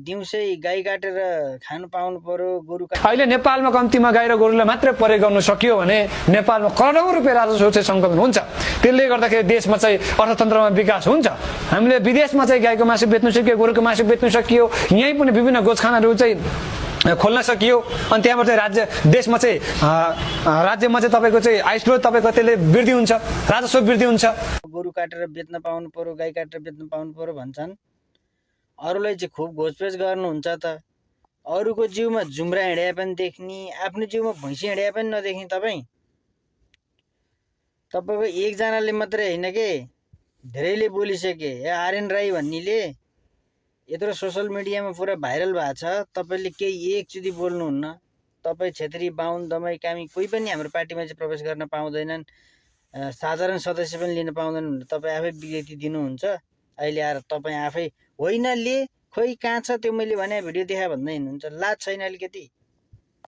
दिउँसै गाई काटेर खानु पाउनु पर्यो, गोरु अहिले नेपालमा कम्तीमा गाई र गोरुलाई मात्रै प्रयोग गर्न सकियो भने नेपालमा करोडौं रुपियाँ राजस्व चाहिँ सङ्कलन हुन्छ। त्यसले गर्दाखेरि देशमा चाहिँ अर्थतन्त्रमा विकास हुन्छ। हामीले विदेशमा चाहिँ गाईको मासु बेच्नु सकियो, गोरुको मासु बेच्नु सकियो, यहीँ पनि विभिन्न गोठखानाहरू चाहिँ खोल्न सकियो। अनि त्यहाँबाट चाहिँ देशमा चाहिँ राज्यमा चाहिँ तपाईँको चाहिँ आय स्रोत तपाईँको त्यसले वृद्धि हुन्छ, राजस्व वृद्धि हुन्छ। गोरु काटेर बेच्न पाउनु पर्यो, गाई काटेर बेच्न पाउनु पर्यो भन्छन्। अरूलाई चाहिँ खुब घोचपेच गर्नुहुन्छ त। अरूको जिउमा जुम्रा हिँडे पनि देख्ने, आफ्नो जिउमा भैँसी हिँडे पनि नदेख्ने तपाईँ। तपाईँको एकजनाले मात्रै होइन के, धेरैले बोलिसके। आर्यन राई भन्नेले यत्रो सोसल मिडियामा पुरा भाइरल भएको छ। तपाईँले केही एकचोटि बोल्नुहुन्न। तपाईँ छेत्री, बाहुन, दमाई, कामी कोही पनि हाम्रो पार्टीमा चाहिँ प्रवेश गर्न पाउँदैनन्, साधारण सदस्य पनि लिन पाउँदैनन्। तपाईँ आफै विज्ञप्ति दिनुहुन्छ। अहिले आएर तपाईँ आफै होइन ले खोइ कहाँ छ त्यो मैले भने भिडियो देखा भन्दै हिँड्नुहुन्छ। लाज छैन अलिकति?